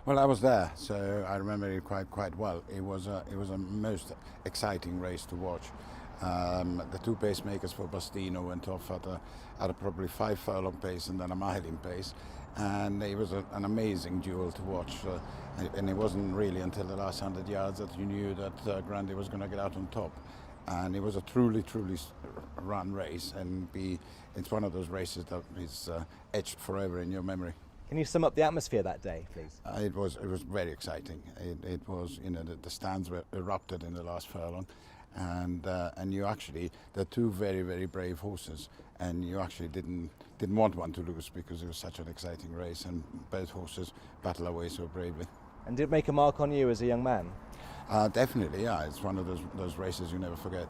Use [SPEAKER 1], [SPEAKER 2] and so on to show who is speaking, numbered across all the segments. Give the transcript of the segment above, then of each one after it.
[SPEAKER 1] Well, I was there, so I remember it quite well. It was a most exciting race to watch. The two pacemakers for Bastino went off at a probably 5 furlong pace and then a mile in pace, and it was an amazing duel to watch. And it wasn't really until the last 100 yards that you knew that Grundy was going to get out on top. And it was a truly run race, and it's one of those races that is etched forever in your memory.
[SPEAKER 2] Can you sum up the atmosphere that day, please?
[SPEAKER 1] It was very exciting. It was, you know, the stands were erupted in the last furlong, and you actually, they're two very brave horses, and you actually didn't want one to lose because it was such an exciting race, and both horses battle away so bravely.
[SPEAKER 2] And did it make a mark on you as a young man?
[SPEAKER 1] Definitely, yeah. It's one of those races you never forget.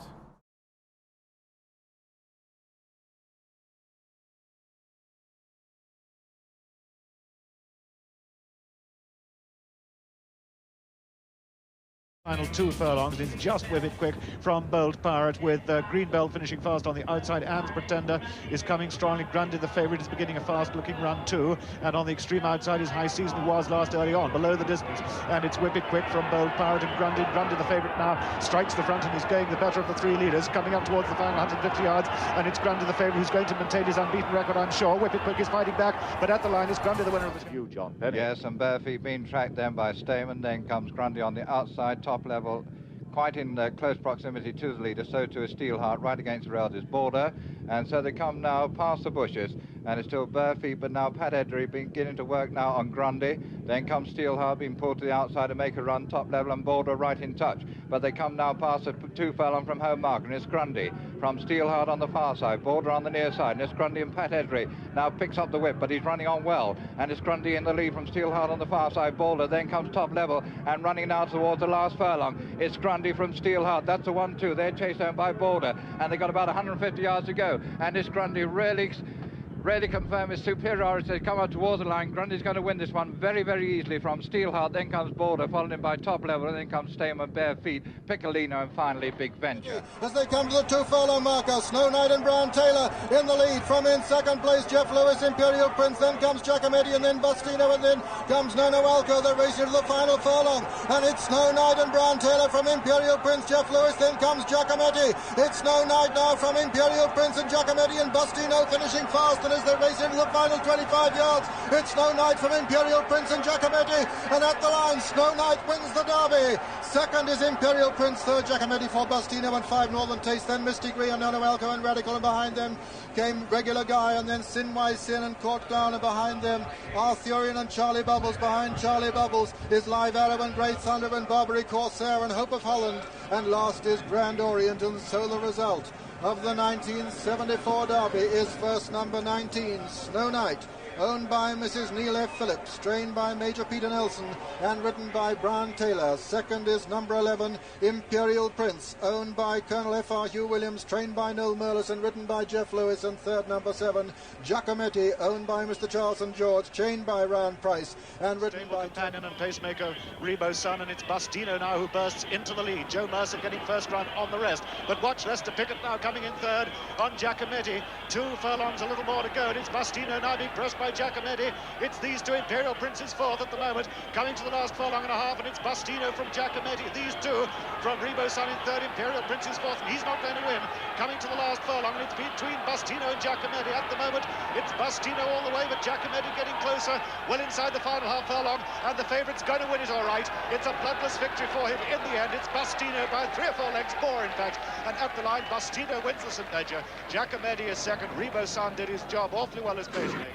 [SPEAKER 3] Final 2 furlongs. It's just Whippet Quick from Bold Pirate, with Greenbelt finishing fast on the outside. Anne's Pretender is coming strongly. Grundy, the favourite, is beginning a fast-looking run too, and on the extreme outside is High Season, who was last early on, below the distance, and it's Whippet Quick from Bold Pirate and Grundy. Grundy, the favourite, now strikes the front and is going the better of the 3 leaders, coming up towards the final 150 yards, and it's Grundy, the favourite, who's going to maintain his unbeaten record, I'm sure. Whippet Quick is fighting back, but at the line is Grundy, the winner of the... You, John Penny.
[SPEAKER 4] Yes, and Barefeet being tracked then by Stamen, then comes Grundy on the outside, top level, quite in close proximity to the leader. So too is Steelheart, right against the rails is Border, and so they come now past the bushes, and it's still Barefeet, but now Pat Eddery beginning to work now on Grundy. Then comes Steelheart being pulled to the outside to make a run, top level, and Border right in touch, but they come now past the 2 furlong from home mark, and it's Grundy from Steelheart on the far side, Border on the near side, and it's Grundy, and Pat Eddery now picks up the whip, but he's running on well, and it's Grundy in the lead from Steelheart on the far side. Border then comes top level and running now towards the last furlong. It's Grundy from Steelheart. That's the 1-2. They're chased down by Border, and they've got about 150 yards to go, and it's Grundy really confirm his superiority. They come up towards the line. Grundy's going to win this one very easily from Steelheart. Then comes Border, followed in by Top Level, and then comes Stamen, Barefeet, Piccolino, and finally Big Venture.
[SPEAKER 5] As they come to the 2 furlong marker, Snow Knight and Brown Taylor in the lead. From in second place, Jeff Lewis, Imperial Prince, then comes Giacometti, and then Bastino, and then comes Nono Alco. They're racing to the final furlong, and it's Snow Knight and Brown Taylor from Imperial Prince, Jeff Lewis, then comes Giacometti. It's Snow Knight now from Imperial Prince and Giacometti, and Bastino finishing fast, and as they race into the final 25 yards, it's Snow Knight from Imperial Prince and Giacometti, and at the line Snow Knight wins the derby. Second is Imperial Prince, third Giacometti, for Bastino, and 5 Northern Taste, then Misty Green and Nono Alco and Radical, and behind them came Regular Guy, and then Sinwise Sin and Court Down, and behind them Arthurian and Charlie Bubbles. Behind Charlie Bubbles is Live Arrow and Great Thunder and Barbary Corsair and Hope of Holland, and last is Grand Orient. And so the result of the 1974 Derby is first number 19, Snow Knight, owned by Mrs. Neil F. Phillips, trained by Major Peter Nelson, and ridden by Brown Taylor. Second is number 11, Imperial Prince, owned by Colonel F.R. Hugh Williams, trained by Noel Merlis, and ridden by Jeff Lewis. And third, number 7, Giacometti, owned by Mr. Charles and George, trained by Ryan Price, and ridden by...
[SPEAKER 3] companion and pacemaker Rebo's son, and it's Bastino now who bursts into the lead. Joe Mercer getting first run on the rest, but watch Lester Pickett now coming in third on Giacometti. 2 furlongs, a little more to go, and it's Bastino now being pressed by Giacometti. It's these two. Imperial Prince's fourth at the moment, coming to the last furlong and a half, and it's Bastino from Giacometti. These two from Rebo's son in third, Imperial Prince's fourth, and he's not going to win. Coming to the last furlong, and it's between Bastino and Giacometti. At the moment, it's Bastino all the way, but Giacometti getting closer, well inside the final half furlong, and the favourite's going to win it all right. It's a bloodless victory for him in the end. It's Bastino by 3 or 4 lengths more, in fact, and at the line, Bastino wins the St. Ledger. Giacometti is second. Rebo's son did his job awfully well as pacemaker.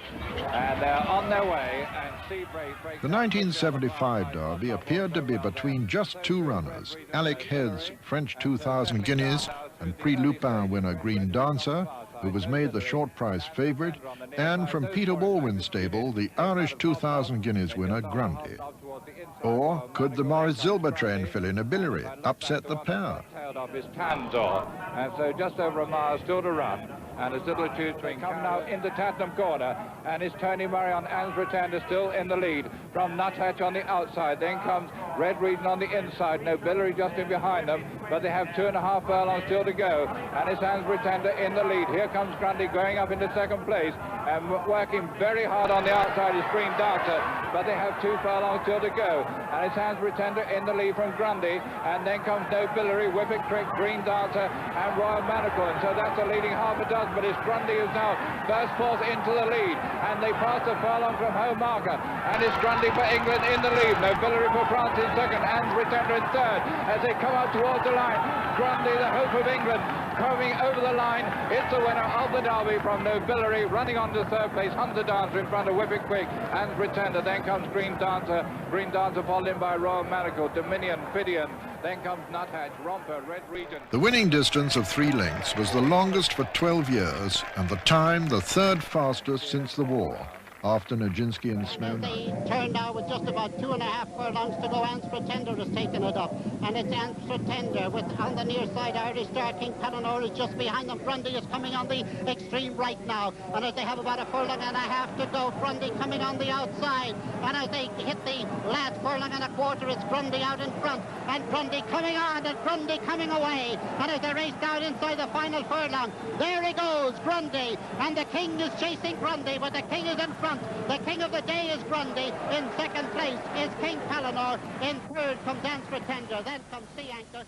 [SPEAKER 4] And they're on their way, and
[SPEAKER 6] the 1975 Derby appeared to be between just 2 runners, Alec Head's French 2,000 guineas and Prix Lupin winner Green Dancer, who was made the short price favourite, and from Peter Walwyn's stable, the Irish 2,000 guineas winner Grundy. Or could the Maurice Zilber train fill in a biliary, upset the pair?
[SPEAKER 4] Off his Tantor, and so just over a mile still to run, and as little as 2 3 come now into Tatnam Corner, and it's Tony Murray on Anne's Pretender still in the lead from Nuthatch on the outside. Then comes Red Region on the inside, Nobility just in behind them, but they have 2.5 furlongs still to go, and it's Hans Pretender in the lead. Here comes Grundy going up into second place, and working very hard on the outside is Green Dancer, but they have 2 furlongs still to go, and it's Hans Pretender in the lead from Grundy, and then comes Nobility, Whippet Trick, Green Dancer, and Royal Manacle, and so that's a leading half a dozen, but it's Grundy who's now first force into the lead, and they pass the furlong from home marker, and it's Grundy for England in the lead, Nobility for France in second, Hans Pretender in third, as they come up towards the line. Grundy, the hope of England, coming over the line. It's the winner of the Derby from Nobility, running on to third place. Hunter Dancer in front of Whippet Quick and Pretender. Then comes Green Dancer. Green Dancer followed in by Royal Manacle, Dominion, Fidian. Then comes Nuthatch, Romper, Red Region.
[SPEAKER 6] The winning distance of 3 lengths was the longest for 12 years and the time the 3rd fastest since the war, after Nijinsky and Snow.
[SPEAKER 7] They turn now with just about 2.5 furlongs to go. Hans Pretender has taken it up, and it's Hans Pretender with on the near side. Irish Star King Pellinor is just behind them. Grundy is coming on the extreme right now, and as they have about 1.5 furlongs to go, Grundy coming on the outside, and as they hit the last 1.25 furlongs, it's Grundy out in front, and Grundy coming on, and Grundy coming away, and as they race down inside the final furlong, there he goes, Grundy, and the King is chasing Grundy, but the King is in front. The King of the day is Grundy. In second place is King Pellinor. In third comes Hans Pretender. Then comes Sea Anchor.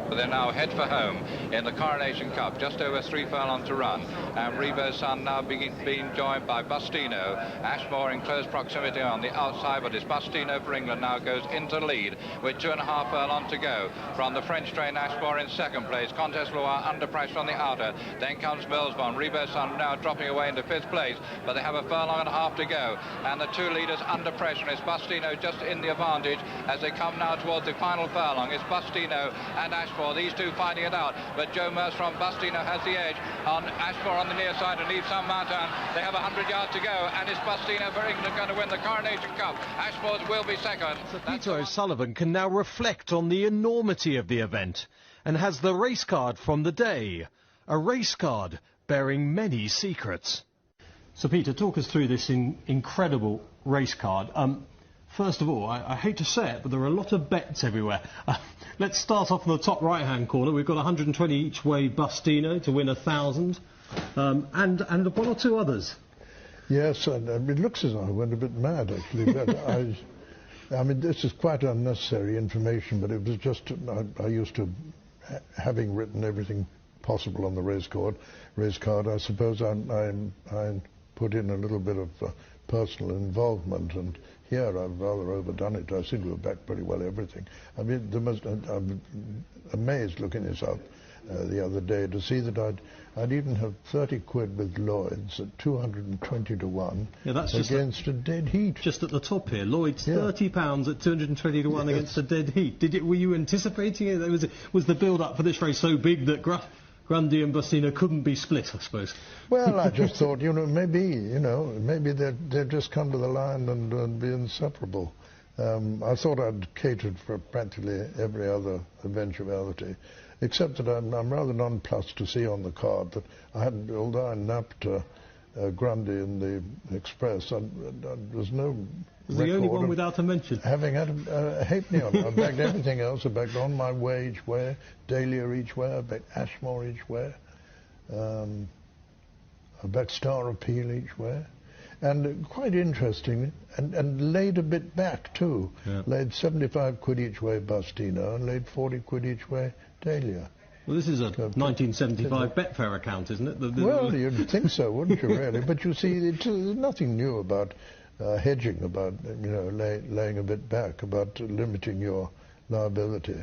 [SPEAKER 4] They're now head for home in the Coronation Cup, just over 3 furlongs to run, and Rebo's Son now being joined by Bustino. Ashmore in close proximity on the outside, but it's Bustino for England now goes into lead with 2.5 furlongs to go. From the French train, Ashmore in second place, Comtesse Loire under pressure on the outer, then comes Millsbond. Rebo's Son now dropping away into 5th place, but they have 1.5 furlongs to go, and the 2 leaders under pressure. It's Bustino just in the advantage as they come now towards the final furlong. It's Bustino and Ashmore, these two fighting it out, but Joe Merce from Bustino has the edge on Ashmore on the near side and leaves some mountain. They have 100 yards to go, and it's Bustino for England going to win the Coronation Cup. Ashmore will be second.
[SPEAKER 8] So Peter O'Sullivan can now reflect on the enormity of the event and has the race card from the day, a race card bearing many secrets. So Peter, talk us through this incredible race card. First of all, I hate to say it, but there are a lot of bets everywhere. Let's start off in the top right-hand corner. We've got 120 each way Bustino to win 1,000, and 1 or 2 others.
[SPEAKER 6] Yes, and it looks as though I went a bit mad, actually. But I mean, this is quite unnecessary information, but it was just, I used to, having written everything possible on the race card, I suppose I put in a little bit of personal involvement, and here I've rather overdone it. I seem to have backed pretty well everything. I mean, I'm amazed looking this up the other day to see that I'd even have 30 quid with Lloyd's at 220 to 1 against a dead heat.
[SPEAKER 8] Just at the top here, Lloyd's £30 at 220 to 1 against a dead heat. Were you anticipating it? Was the build-up for this race so big that Grundy and Bustino couldn't be split, I suppose?
[SPEAKER 6] Well, I just thought, maybe they'd just come to the line and be inseparable. I thought I'd catered for practically every other eventuality, except that I'm rather nonplussed to see on the card that I hadn't, although I napped Grundy in the Express, there's no
[SPEAKER 8] the only one without a mention.
[SPEAKER 6] Having had a halfpenny on it. I backed everything else. I backed On My Way each way, Dahlia each way, I backed Ashmore each way, I backed Star Appeal each way. And quite interesting, and laid a bit back too. Yeah. Laid 75 quid each way Bustino and laid 40 quid each way Dahlia.
[SPEAKER 8] Well, this is a 1975 Betfair account, isn't it?
[SPEAKER 6] Well, you'd think so, wouldn't you, really? But you see, there's nothing new about hedging, about laying a bit back, about limiting your liability.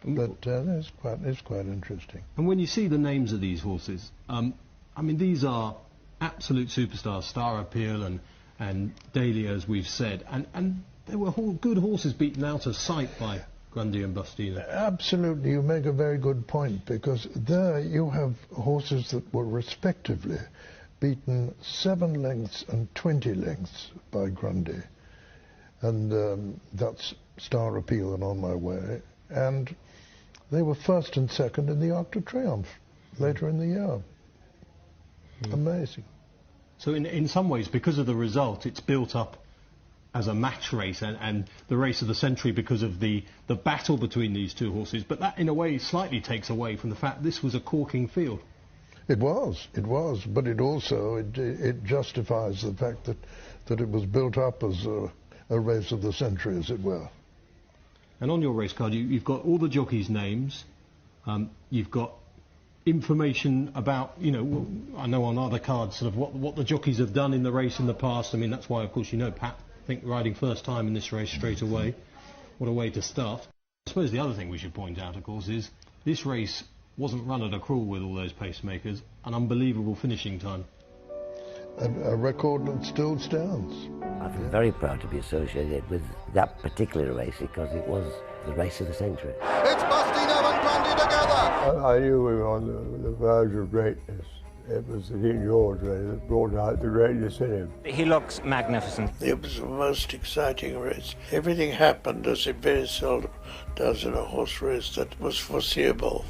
[SPEAKER 6] But it's quite interesting.
[SPEAKER 8] And when you see the names of these horses, I mean, these are absolute superstars, Star Appeal and Dahlia, as we've said, and they were good horses beaten out of sight by Grundy and Bustino.
[SPEAKER 6] Absolutely, you make a very good point, because there you have horses that were respectively beaten 7 lengths and 20 lengths by Grundy, and that's Star Appeal and On My Way, and they were first and second in the Arc de Triomphe later in the year. Amazing.
[SPEAKER 8] So in some ways, because of the result, it's built up as a match race and the race of the century because of the battle between these two horses, but that in a way slightly takes away from the fact this was a corking field.
[SPEAKER 6] It was, but it also, it justifies the fact that it was built up as a race of the century, as it were.
[SPEAKER 8] And on your race card, you've got all the jockeys' names, you've got information about, you know, I know on other cards, sort of what the jockeys have done in the race in the past. I mean, that's why, of course, you know, Pat, I think, riding first time in this race straight away. What a way to start. I suppose the other thing we should point out, of course, is this race wasn't run at a crawl with all those pacemakers. An unbelievable finishing time.
[SPEAKER 6] A record that still stands.
[SPEAKER 9] I feel very proud to be associated with that particular race because it was the race of the century.
[SPEAKER 5] It's Bastino and Grundy together.
[SPEAKER 10] I knew we were on the verge of greatness. It was the King George really that brought out the greatness in him.
[SPEAKER 11] He looks magnificent.
[SPEAKER 12] It was the most exciting race. Everything happened as it very seldom does in a horse race that was foreseeable.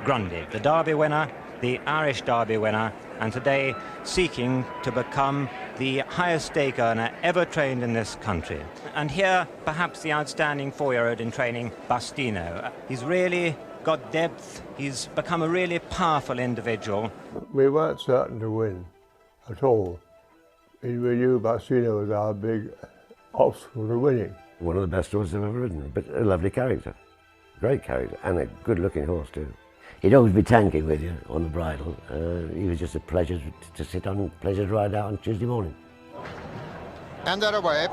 [SPEAKER 11] Grundy, the Derby winner, the Irish Derby winner, and today seeking to become the highest stake earner ever trained in this country. And here, perhaps the outstanding four-year-old in training, Bastino. He's really got depth. He's become a really powerful individual.
[SPEAKER 10] We weren't certain to win at all. We knew Bastino was our big obstacle to winning.
[SPEAKER 9] One of the best horses I've ever ridden, but a lovely character. Great character, and a good-looking horse too. He'd always be tanking with you on the bridle. He was just a pleasure to sit on, pleasure to ride out on Tuesday morning.
[SPEAKER 5] And they're away.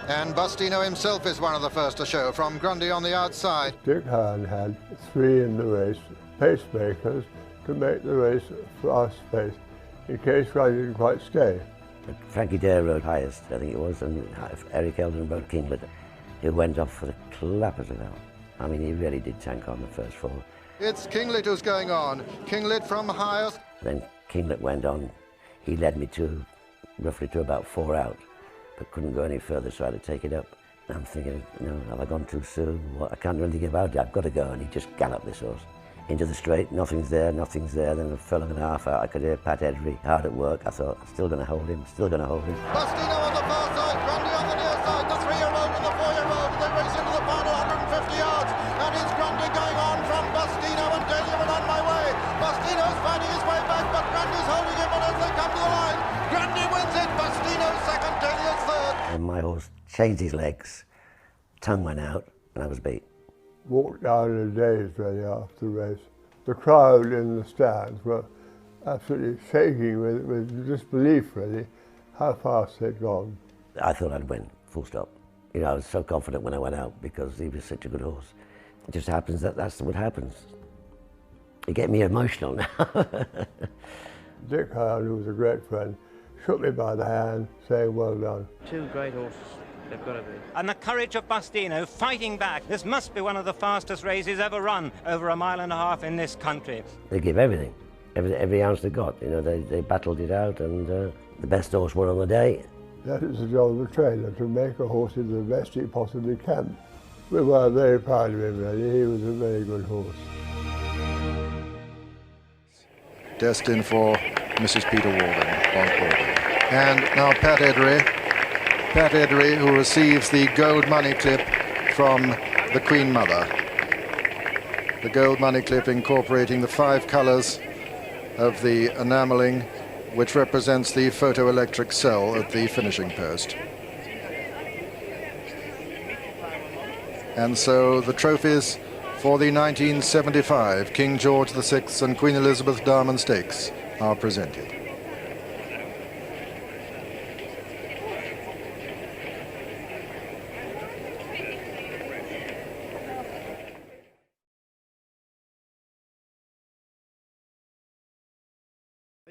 [SPEAKER 5] And Bastino himself is one of the first to show, from Grundy on the outside.
[SPEAKER 10] Dick Hahn had three in the race, pacemakers, to make the race fast-paced, in case I didn't quite stay.
[SPEAKER 9] But Frankie Dare rode highest, I think it was, and Eric Eldon rode Kinglet, who went off for the clappers of hell. I mean, he really did tank on the first four.
[SPEAKER 5] It's Kinglet who's going on. Kinglet from highest.
[SPEAKER 9] Then Kinglet went on. He led me roughly to about 4 out, but couldn't go any further, so I had to take it up. And I'm thinking, no, have I gone too soon? Well, I can't do anything about it. I've got to go. And he just galloped this horse into the straight. Nothing's there, nothing's there. Then a furlong and a half out, I could hear Pat Edry hard at work. I thought, I'm still going to hold him, still going to hold him.
[SPEAKER 5] Bastino on the far side, Grundy on the near side, the 3-year-old and the 4-year-old. They race into the final 150 yards. And it's Grundy going on from Bastino and Deleuran on my way. Bastino's finding his way back, but Grundy's holding him as they come to the line. Grundy wins it, Bastino second, Deleuran third.
[SPEAKER 9] And my horse changed his legs, tongue went out, and I was beat.
[SPEAKER 10] Walked down in a daze really after the race. The crowd in the stands were absolutely shaking with disbelief really, how fast they'd gone.
[SPEAKER 9] I thought I'd win, full stop. You know, I was so confident when I went out because he was such a good horse. It just happens that that's what happens. You get me emotional now.
[SPEAKER 10] Dick Hahn, who was a great friend, shook me by the hand, saying, well done.
[SPEAKER 11] Two great horses. They've got to be. And the courage of Bastino fighting back. This must be one of the fastest races ever run over 1.5 miles in this country.
[SPEAKER 9] They give everything, every ounce they got. You know, they battled it out, and the best horse won on the day.
[SPEAKER 10] That is the job of a trainer, to make a horse into the best he possibly can. We were very proud of him, really. He was a very good horse.
[SPEAKER 13] Destined for Mrs. Peter Walden, Boncourt.
[SPEAKER 5] And now Pat Edry, who receives the gold money clip from the Queen Mother. The gold money clip incorporating the 5 colours of the enamelling, which represents the photoelectric cell at the finishing post. And so the trophies for the 1975 King George VI and Queen Elizabeth Diamond Stakes are presented.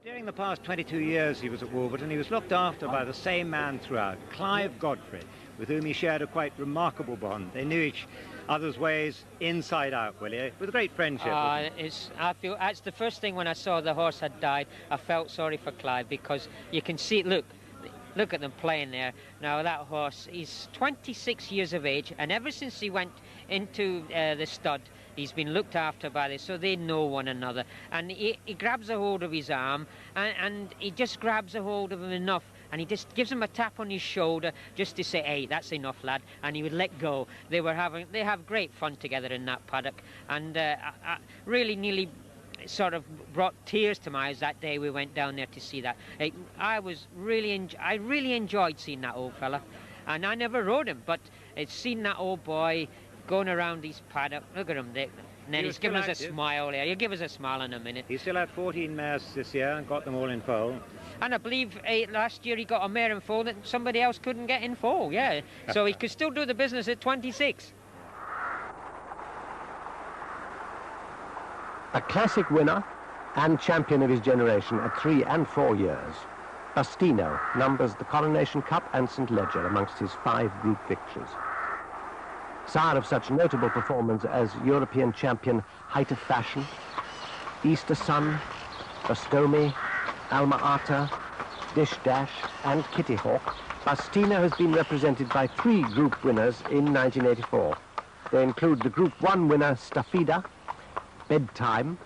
[SPEAKER 11] During the past 22 years he was at Wolverton, he was looked after by the same man throughout, Clive Godfrey, with whom he shared a quite remarkable bond. They knew each other's ways inside out, Willie, with great friendship.
[SPEAKER 14] I feel that's the first thing when I saw the horse had died. I felt sorry for Clive because you can see, look at them playing there. Now that horse, he's 26 years of age, and ever since he went into the stud, He's been looked after by this, so they know one another. And he grabs a hold of his arm, and he just grabs a hold of him enough, and he just gives him a tap on his shoulder just to say, hey, that's enough, lad, and he would let go. They have great fun together in that paddock, and I really nearly sort of brought tears to my eyes that day we went down there to see that. I really enjoyed seeing that old fella, and I never rode him, but it's seen that old boy going around his paddock. Look at him there. And then he's giving us a smile here. He'll give us a smile in a minute.
[SPEAKER 11] He still had 14 mares this year and got them all in foal.
[SPEAKER 14] And I believe last year he got a mare in foal that somebody else couldn't get in foal, yeah. So he could still do the business at 26.
[SPEAKER 15] A classic winner and champion of his generation at 3 and 4 years, Bastino numbers the Coronation Cup and St. Leger amongst his 5 group victories. Sire of such notable performance as European champion Height of Fashion, Easter Sun, Bastomi, Alma Ata, Dish Dash and Kitty Hawk, Bastino has been represented by 3 group winners in 1984. They include the Group 1 winner Stafida, Bedtime,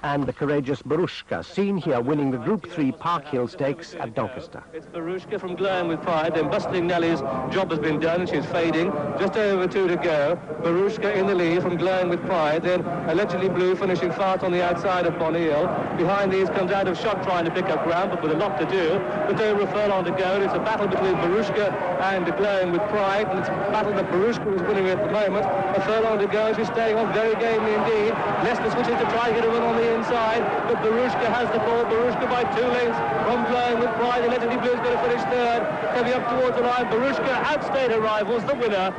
[SPEAKER 15] and the courageous Barushka, seen here winning the Group 3 Park Hill Stakes at Doncaster.
[SPEAKER 16] It's Barushka from Glowing with Pride, then Bustling Nellie's job has been done, she's fading, just over 2 to go. Barushka in the lead from Glowing with Pride, then Allegedly Blue finishing fast on the outside of Bonneal. Behind these comes Out of Shot trying to pick up ground, but with a lot to do. Just over a furlong to go, it's a battle between Barushka and Glowing with Pride, and it's a battle that Barushka is winning at the moment. A furlong to go, she's staying on very gamely indeed. Leicester switches to try and get a run on the inside, but Barushka has the ball. Barushka by 2 lengths from Glowing with Pride. Allegedly Blue's going to finish 3rd, coming up towards the line. Barushka outstayed her rivals, the winner.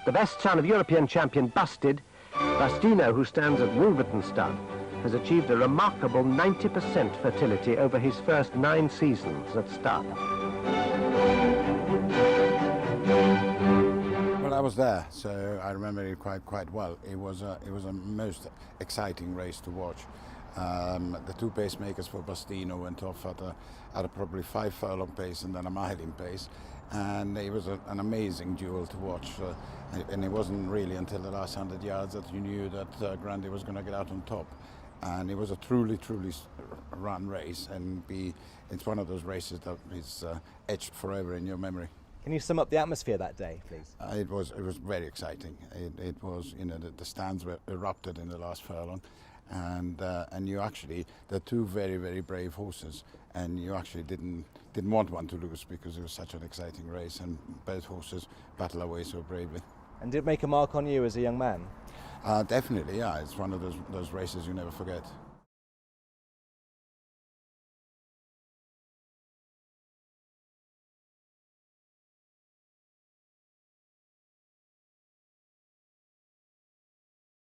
[SPEAKER 15] The best son of European champion Busted, Bastino, who stands at Wolverton Stud, has achieved a remarkable 90% fertility over his first 9 seasons at stud.
[SPEAKER 1] Well, I was there, so I remember it quite well. It was a most exciting race to watch. The 2 pacemakers for Bastino went off at a probably 5 furlong pace and then a mile in pace, and it was an amazing duel to watch. And it wasn't really until the last 100 yards that you knew that Grundy was going to get out on top. And it was a truly run race, and it's one of those races that is etched forever in your memory.
[SPEAKER 2] Can you sum up the atmosphere that day, please?
[SPEAKER 1] It was very exciting. It was, you know, the stands were erupted in the last furlong, and you actually, they're 2 very brave horses, and you actually didn't want one to lose because it was such an exciting race, and both horses battle away so bravely.
[SPEAKER 2] And did it make a mark on you as a young man?
[SPEAKER 1] Definitely, yeah. It's one of those races you never forget.